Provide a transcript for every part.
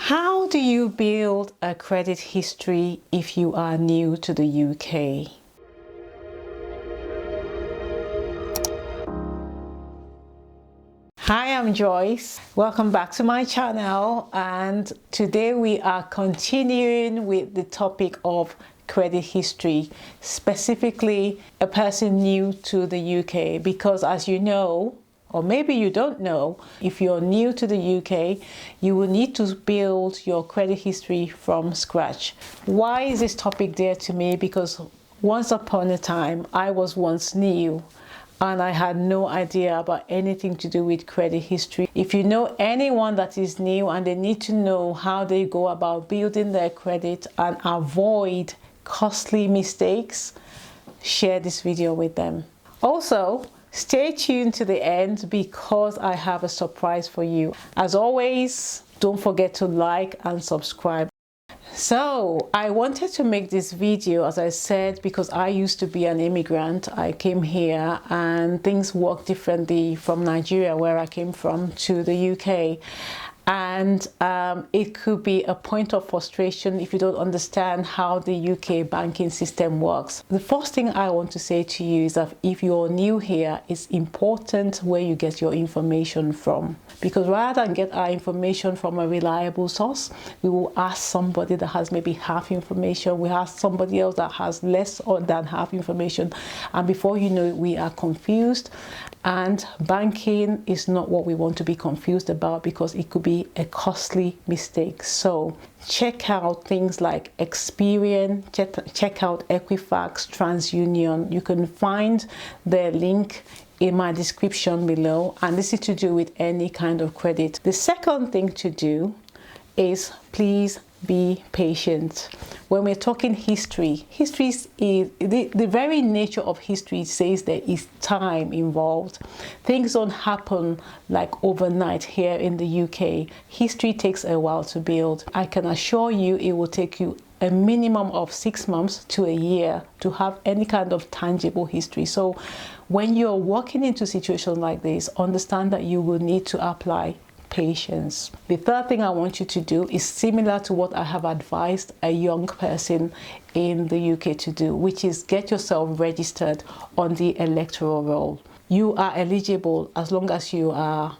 How do you build a credit history if you are new to the UK? Hi, I'm Joyce. Welcome back to my channel, and today we are continuing with the topic of credit history, specifically a person new to the UK, because as you know, or maybe you don't know, if you're new to the UK, you will need to build your credit history from scratch. Why is this topic dear to me? Because once upon a time, I was once new and I had no idea about anything to do with credit history. If you know anyone that is new and they need to know how they go about building their credit and avoid costly mistakes, share this video with them. Also, stay tuned to the end because I have a surprise for you. As always, don't forget to like and subscribe. So I wanted to make this video, as I said, because I used to be an immigrant. I came here and things work differently from Nigeria, where I came from, to the UK. And it could be a point of frustration if you don't understand how the UK banking system works. The first thing I want to say to you is that if you're new here, it's important where you get your information from. Because rather than get our information from a reliable source, we will ask somebody that has maybe half information. We ask somebody else that has less than half information. And before you know it, we are confused. And banking is not what we want to be confused about, because it could be a costly mistake. So check out things like Experian, check out Equifax, TransUnion. You can find their link in my description below, and this is to do with any kind of credit. The second thing to do is please be patient. When we're talking history is the very nature of history says there is time involved. Things don't happen like overnight here in the UK. History takes a while to build. I can assure you it will take you a minimum of 6 months to a year to have any kind of tangible history. So when you're walking into situations like this, understand that you will need to apply patience. The third thing I want you to do is similar to what I have advised a young person in the UK to do, which is get yourself registered on the electoral roll. You are eligible as long as you are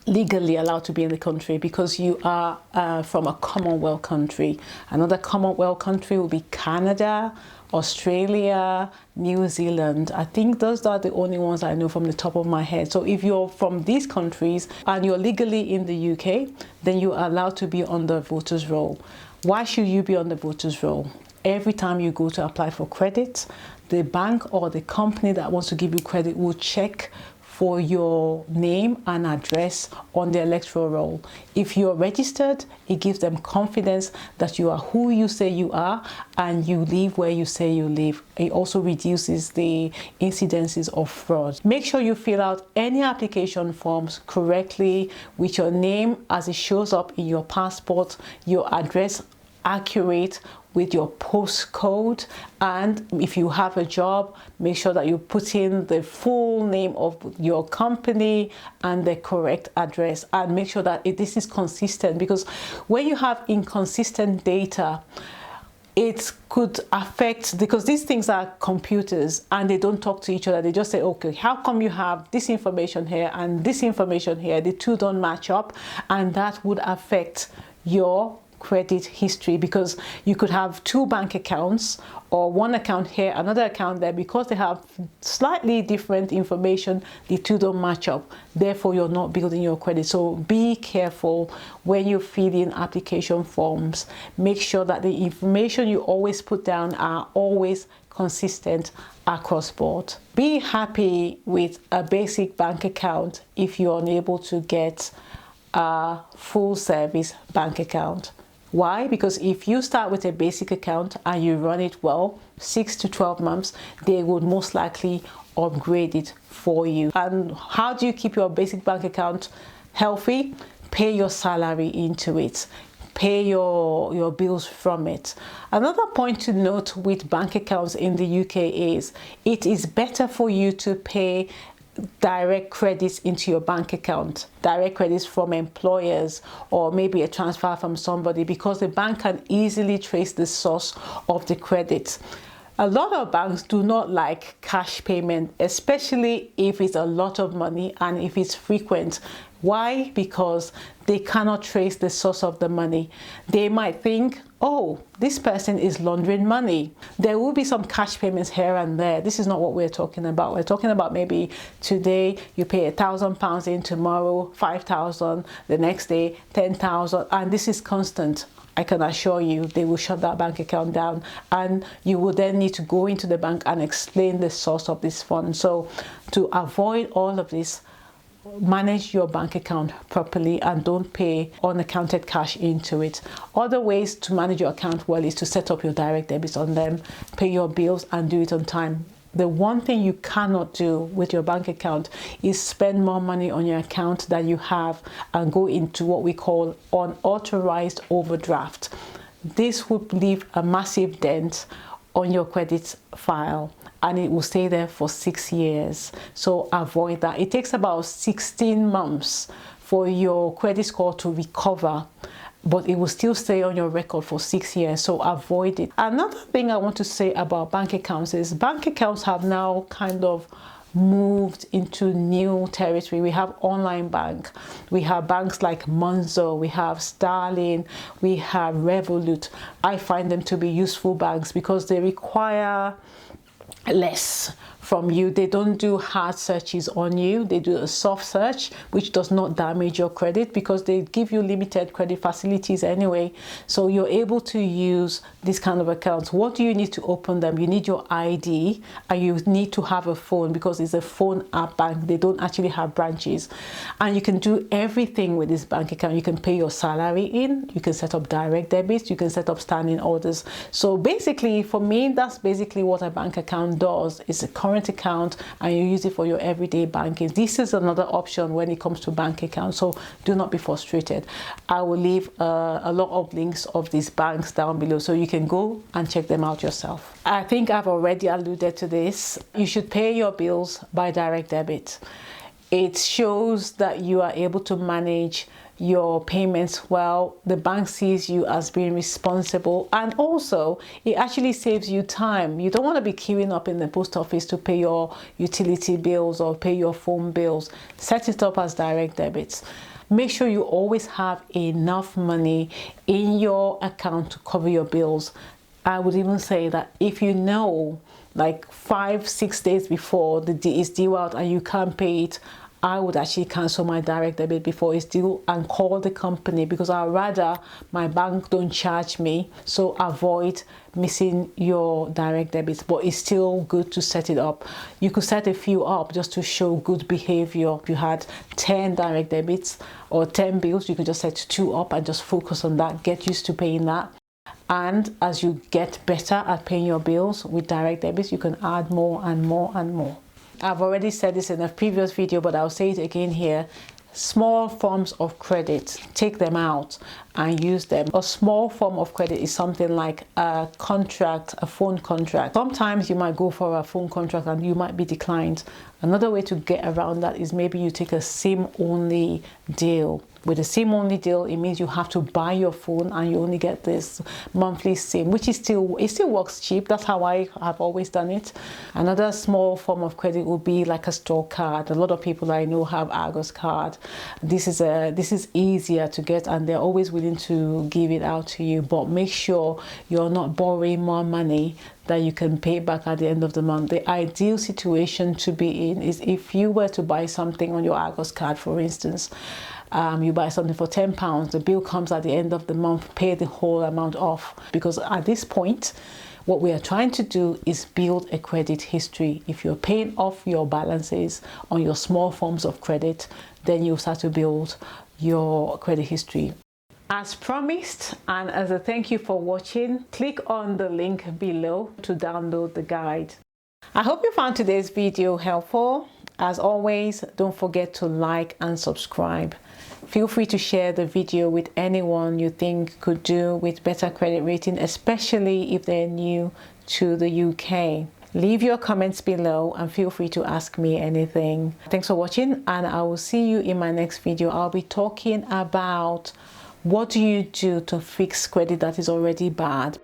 legally allowed to be in the country, because you are from a Commonwealth country. Another Commonwealth country will be Canada, Australia, New Zealand. I think those are the only ones I know from the top of my head. So if you're from these countries and you're legally in the UK, then you are allowed to be on the voters roll. Why should you be on the voters roll? Every time you go to apply for credit, the bank or the company that wants to give you credit will check for your name and address on the electoral roll. If you're registered, it gives them confidence that you are who you say you are and you live where you say you live. It also reduces the incidences of fraud. Make sure you fill out any application forms correctly with your name as it shows up in your passport, your address accurate with your postcode, and if you have a job, make sure that you put in the full name of your company and the correct address, and make sure that this is consistent, because when you have inconsistent data, it could affect, because these things are computers and they don't talk to each other. They just say, okay, how come you have this information here and this information here? The two don't match up, and that would affect your credit history, because you could have two bank accounts or one account here, another account there. Because they have slightly different information, the two don't match up. Therefore, you're not building your credit. So be careful when you fill in application forms. Make sure that the information you always put down are always consistent across board. Be happy with a basic bank account if you're unable to get a full service bank account. Why? Because if you start with a basic account and you run it well, 6 to 12 months, they would most likely upgrade it for you. And how do you keep your basic bank account healthy? Pay your salary into it. Pay your bills from it. Another point to note with bank accounts in the UK is it is better for you to pay direct credits into your bank account, direct credits from employers, or maybe a transfer from somebody, because the bank can easily trace the source of the credit. A lot of banks do not like cash payment, especially if it's a lot of money and if it's frequent. Why? Because they cannot trace the source of the money. They might think, oh, this person is laundering money. There will be some cash payments here and there. This is not what we're talking about. We're talking about maybe today you pay £1,000 in, tomorrow 5,000, the next day 10,000, and this is constant. I can assure you they will shut that bank account down, and you will then need to go into the bank and explain the source of this fund. So to avoid all of this, manage your bank account properly and don't pay unaccounted cash into it. Other ways to manage your account well is to set up your direct debits on them, pay your bills and do it on time. The one thing you cannot do with your bank account is spend more money on your account than you have and go into what we call unauthorized overdraft. This would leave a massive dent on your credit file and it will stay there for 6 years. So avoid that. It takes about 16 months for your credit score to recover, but it will still stay on your record for 6 years, so avoid it. Another thing I want to say about bank accounts is bank accounts have now kind of moved into new territory. We have online bank, we have banks like Monzo, we have Starling, we have Revolut. I find them to be useful banks because they require less from you. They don't do hard searches on you. They do a soft search, which does not damage your credit because they give you limited credit facilities anyway. So you're able to use this kind of accounts. What do you need to open them? You need your ID and you need to have a phone because it's a phone app bank. They don't actually have branches. And you can do everything with this bank account. You can pay your salary in, you can set up direct debits, you can set up standing orders. So basically, for me, that's basically what a bank account does. It's a current account and you use it for your everyday banking. This is another option when it comes to bank accounts, so do not be frustrated. I will leave a lot of links of these banks down below so you can go and check them out yourself. I think I've already alluded to this. You should pay your bills by direct debit. It shows that you are able to manage your payments well. The bank sees you as being responsible, and also it actually saves you time. You don't want to be queuing up in the post office to pay your utility bills or pay your phone bills. Set it up as direct debits. Make sure you always have enough money in your account to cover your bills. I would even say that if you know like 5-6 days before the deal is due out and you can't pay it, I would actually cancel my direct debit before it's due and call the company, because I'd rather my bank don't charge me. So avoid missing your direct debits, but it's still good to set it up. You could set a few up just to show good behavior. If you had 10 direct debits or 10 bills, you could just set 2 up and just focus on that. Get used to paying that. And as you get better at paying your bills with direct debits, you can add more and more and more. I've already said this in a previous video, but I'll say it again here. Small forms of credit, take them out and use them. A small form of credit is something like a contract, a phone contract. Sometimes you might go for a phone contract and you might be declined. Another way to get around that is maybe you take a SIM-only deal. With a SIM-only deal, it means you have to buy your phone and you only get this monthly SIM, which is still works cheap. That's how I have always done it. Another small form of credit would be like a store card. A lot of people I know have Argos card. This is easier to get and they're always willing to give it out to you, but make sure you're not borrowing more money that you can pay back at the end of the month. The ideal situation to be in is if you were to buy something on your Argos card, for instance. You buy something for £10, the bill comes at the end of the month, pay the whole amount off. Because at this point, what we are trying to do is build a credit history. If you're paying off your balances on your small forms of credit, then you'll start to build your credit history. As promised, and as a thank you for watching, click on the link below to download the guide. I hope you found today's video helpful. As always, don't forget to like and subscribe. Feel free to share the video with anyone you think could do with better credit rating, especially if they're new to the UK. Leave your comments below and feel free to ask me anything. Thanks for watching, and I will see you in my next video. I'll be talking about what do you do to fix credit that is already bad.